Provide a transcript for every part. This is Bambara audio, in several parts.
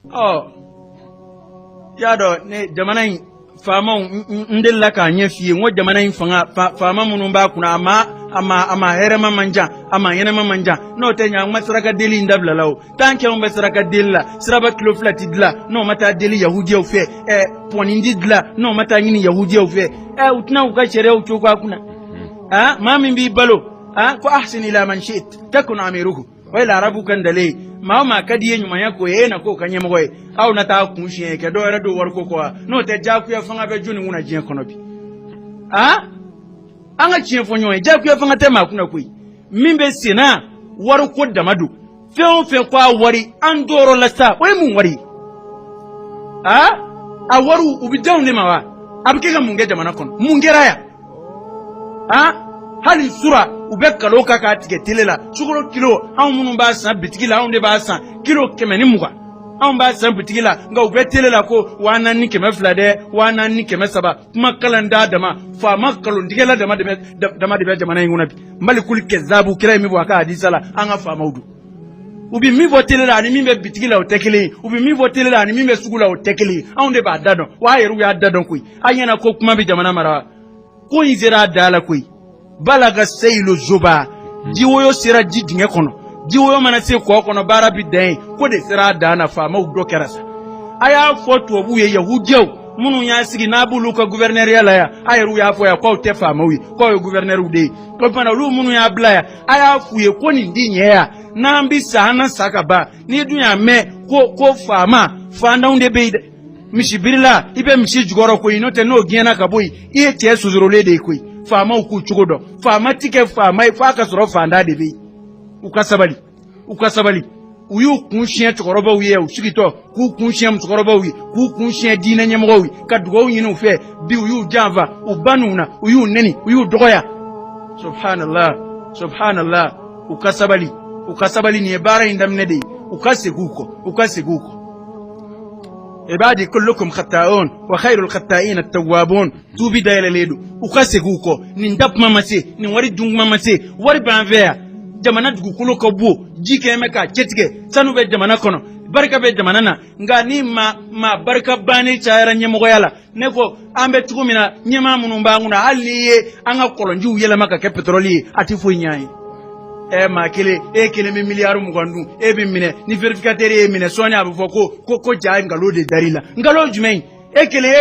Oh, yado ne jamana in fama ndella ka nyefi ngo jamana in fama munumba kuna ama herema manja ama yenema manja no tenya masraka deli ndabla lawo tanke on masraka della sraba kilo flati dla no mata deli yahudi au fe ponindi dla no mata nyini yahudi au fe utna ukachere uchuka kuna mami mbi balo fa ahsin ila man shi't takun amiruhu wa ila rabuka ndale ma kadi nyuma yako na ko kanye moye au nata kunshi ke do era do warko ko no te jaku ya fanga be juni nguna jien kono bi anga chien fonyo jaku ya fanga te ma kuna koi mimbe sina warko damadu fe kwa wari andoro la sa we mun wari a waru ubidaw ne mawa abike ga munge jamana kono mungera ya hali sura ubeka loka ka tike telela sukuro kilo an munun ba san bitigila an de ba san kilo kemeni muga an ba san bitigila nga ube telela ko wana ni keme flade wana ni keme saba kuma kalanda dama fa makalon digela dama de jamana nguna bi mali kul kezabu kila mi bwa ka hadisala anga fa maudu ubi mi votelela ni mi be bitigila o tekele ubi mi votelela ni mi be sugula o tekele an de ba dadon wa yeru ya dadon koi anyana ko kuma bi jamana mara ko izira dala koi balaga seilu zuba diwoyo sira jidinge kono diwoyo mana se ko kono bara bi den ko de sira dana fa ma do kerasa aya foto buye yahudiyo munu ya sigi na bulu ko gouverneur ya la ya ayeru ya fo ya ko te fa ma wi ko yo gouverneur ude ko pana lu munu ya bla ya aya fuye ko ni ndinye ya na mbi sana sakaba ni dunya me ko fa ma fa ndaunde be mishibirila ibe mishijugoro ko inote no giena kaboyi iye tie suzuro le de koi fama uku chugodo fama tike fama ifaka soro fanda debe ukasabali uyu kunshia chukoroba uye ushikito ku kunshia mchukoroba uye ku kunshia dina nyamgo uye kadugo uye nufe bi uyu java ubanuna uyu neni uyu dogoya subhanallah ukasabali ni ebara indamnede ukaseguko عبادي كلكم خطاؤون وخير الخطائين التوابون توبي دايل ليدو وكاسغوكو نندب ماماسي نوري دونغ ماماسي وري بانفيا جمانا دغو كولو كبو جيكي مكا تشتكي سانو be jamana kono barka be jamana na ngani ma barka bani chaira nyemo yala neko ambe tukumina nyema munumba nguna aliye anga kolonju yela maka ke petroli ati fu nyai ma kele kele mi miliaru mugandu bi mine ni verificateur mine sonya abu foko ko jaa ngalo de darila ngalo jumei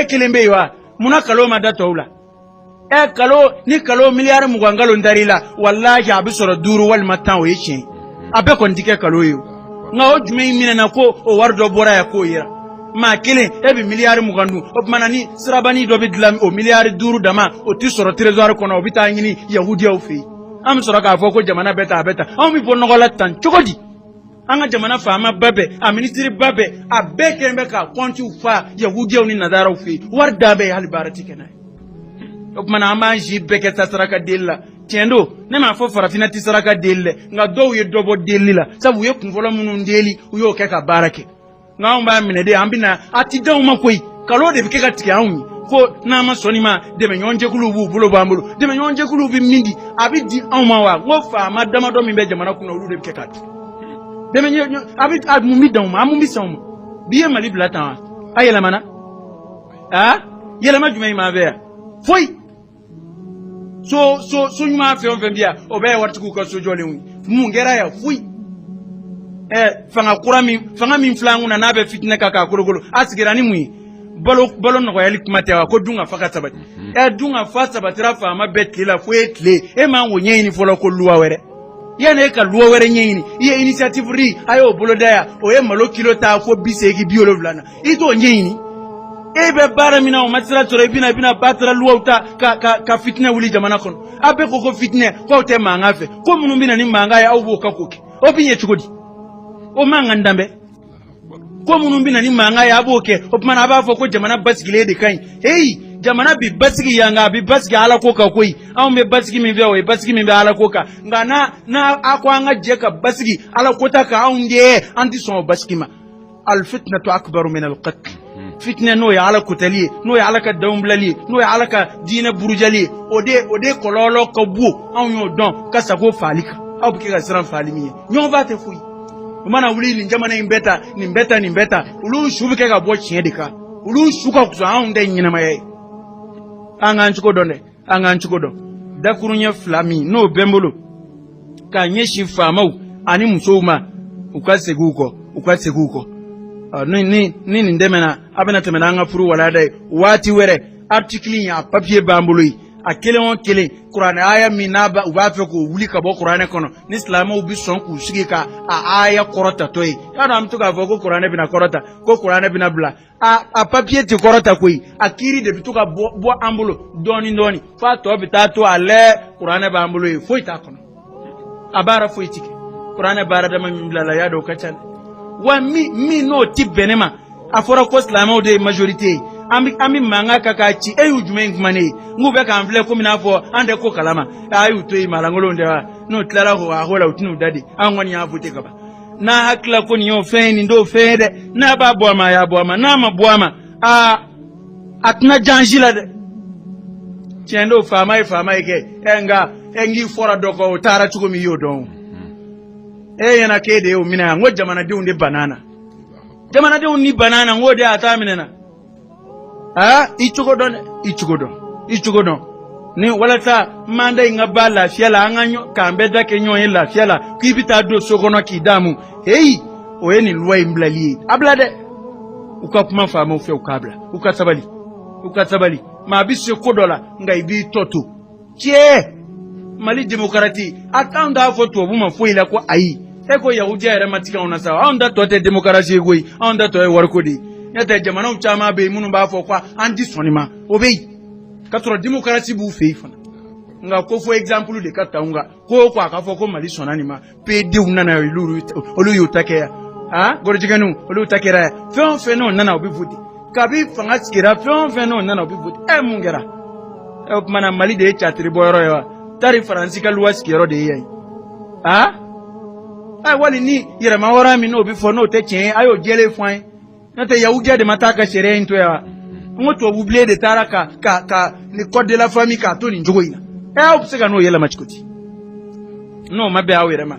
kele mbewa muna kalo madatoula kalo miliaru mugangalo darila wallahi abu soro duru wal matan o yechi abe ko ndike kalo yo ngawo jumei mine na ko o wardo bora ya ko yira ma kele bi miliaru mugandu o manani sirabani do bi dlam o miliaru duru dama o ti soro trésor ko na obita ngini yahudi au fi am soraka foko jamana beta am mi bonno gola tan chokodi anga jamana fama babe a ministry babe a beke mbeka konti ufa yahudi oni nadara ufi warda be hal barati kenai mana amanji beke tasaraka dilla tiendo ne ma fo farafina tisaraka dille nga do ye dobo dillila sabu ye kunfola munu ndeli uyo keka barake nga mba minede ambina ati daw makoi kalo de bike katike awmi ko na ma soni ma de me nyonje kulubu bulo bambulu de me nyonje kulubu mingi abidi awma wa ngo fa ma dama do mi be jamana kuna ulu de bike kat de me nyonje abidi amumi dawma amumi sawma biye mali blata ayela mana yela ma jumai ma be foi so nyuma fe on vembia obe wartuku ko so jole mu ngera ya fui fanga mi flangu na nabe fitne kaka kurugulu asigirani mu balo no yali kumatewa ko dunga faka sabati dunga fa sabati rafa ma betkila fu etle ma wonye ni folo ko luwa were yana ka luwa were nyini ye initiative ri ayo bolo daya o malo kilo ta ko bisegi biolo vlana ito nyini ebe bara mina o matira tore bina batra luauta ka fitne wuli jamana kono abe ko fitne ko te mangafe ko munu bina ni manga ya obo kakoki obinye chukodi o manga ndambe ko munu bina ni manga ya aboke o mana aba fo ko jamana basigile de kan jamana bi basigi yanga bi basigi ala ko ka koi aw me basigi mi bewo basigi mi be ala ko ka ngana na akwa nga je ka basigi ala ko ta ka awnde anti so basigi ma al fitnatu akbar min al qatl fitne no ya ala kutali no ya ala ka dawmblali no ya ala ka dina burujali ode kololo ko bu an yo don ka sako falika aw bi ka siran falimi nyon va te fuyi mana wuli nin jamana in beta ulu shubi ke ga bo chien de ka ulu shuka ku an de nyina maye anga nchuko don da kurunya flami no bembolo ka nyeshi famau ani musoma ukaseguko ni ndemena abena temena anga furu wala dai wati were article ya papier bambului a kelen Qur'an aya minaba uba fe ko wuli ka bo Qur'an kono ni islam ubi son ku shige ka a aya korota toy kana am to ka fo ko Qur'an bina korota ko Qur'an bina bla a papier ti korota koi a kiri de bituka bo ambulo doni fa to bita to ale Qur'an ba ambulo fo ita kono abara fo itike Qur'an bara da min bla la ya do kacan wa mi no tibenema afora ko islam de majorité ami manga kakachi eyu jume ngmane ngube ka mvle ko minafo ande ko kalama ayu to malangolo ndewa no tlara ho ahola utinu dadi angwani ya vote kaba na hakla ko niyo feni ndo fede na babo ama ya boama na maboama atna janjila de tiendo fama ke engi fora doko tara chuko mi yodon yana kede o mina ngo jamana de unde banana jamana de unni banana ngode ataminena ichugodon ni walata manda ingaba la fiala anganyo kambeda kenyo la fiala kibita do sokono kidamu oyeni lwa imblali ablade ukapuma fama ufe ukatabali ma bisu kodola ngaibi toto tie mali demokrati atanda foto buma foila ko ayi eko yahudia era matika unasawa onda tote demokrasi egoi onda to warkodi yata jamana uchama be munu ba fo kwa andi sonima obei katro demokrasi bu feifana nga ko fo example de kataunga ko kwa ka fo ko mali sonani ma pe de unana iluru olu yutakeya gorjiganu olu takera feno nana obi vudi kabi fanga skira feno nana obi vudi mungera mana mali de chatri boyro ya tari faransi ka luwa skiro de yayi wali ni yere mawara mi no obi fo no te chen ayo jele fwan nate yahudia de mataka sheria into ya ngoto oublier de taraka ka ni code de la famille ka to ni njogoina opsega no yela machikoti no mabe awere ma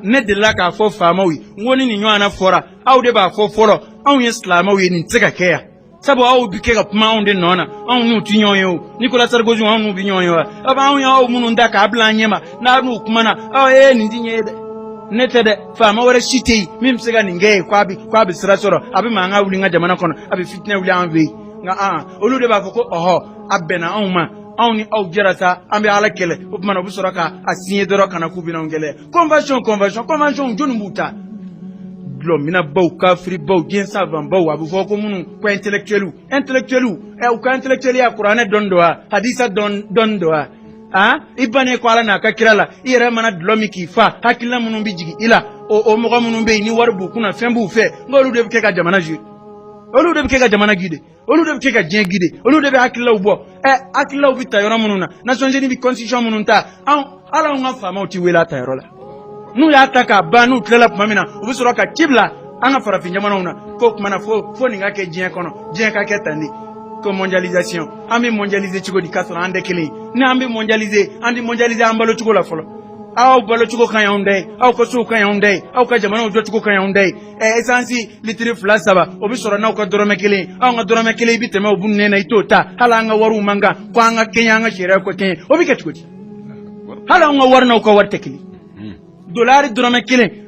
ne de la ka fo famawi ngoni ni nywana fora awde ba fo foro awun islamawi ni tsega keya sabo awu bike ka puma onde nona awun nu tinyoyo Nicolas Sarkozy awun nu binyoyo aba awun ya awu munu ndaka ablanyema na nu kumana ni ndinye netede fama wore shitei mimsega ninge kwabi sirasoro abi manga wulinga jamana kono abi fitna wuli anwe nga olude ba foko abena awma awni aw jerata ambi ala kele opmana busoro ka asinye doro kana kubina ngele convention jonu muta dlo mina baw kafri baw gen savan baw abu foko munu ko intellectuelu u ka intellectueli ya qur'ane dondoa hadisa dondoa ibane ko ala na ka kirala ire mana dlomiki fa hakilla munun bijigi ila o mogo munun be ni warbu kuna fembu fe ngolu de ke ka jamana jure olu de ke ka jamana gide olu de ke ka jen gide olu de hakilla ubo hakilla ubi tayoro mununa na sonje ni bi constitution munun ta ala nga fama uti wela tayoro la nu ya taka ba nu tlela pamina ubi soro ka kibla anga farafi jamana una ko mana fo ni ngake jen kono jen ka ketandi mondialisation ambi mondialiser chiko di kasra ande kele ni ambi mondialiser ambalo chiko la folo aw balo chiko kan yaunde aw ko su kan yaunde aw ka jamana ujo chiko kan yaunde essence litri flasaba obi soro na ko dorome kele aw nga dorome kele bi teme obunne na itota hala nga waru manga ko anga kenya nga shire ko kenya obi ke chiko hala nga warna ko warte kele dollar dorome kele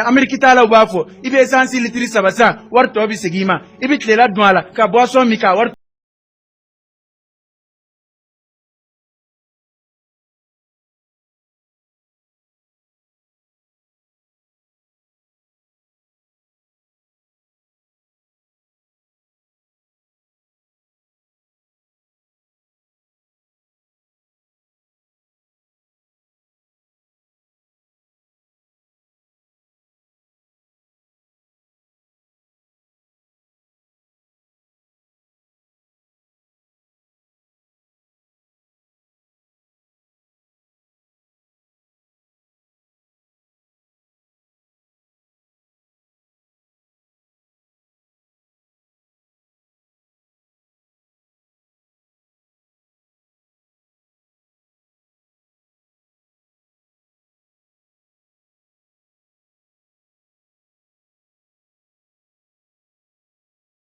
Ameriki tala ubafo ibe essence litri sabasa warto obi segima ibi tlela dwala ka boisson mika warto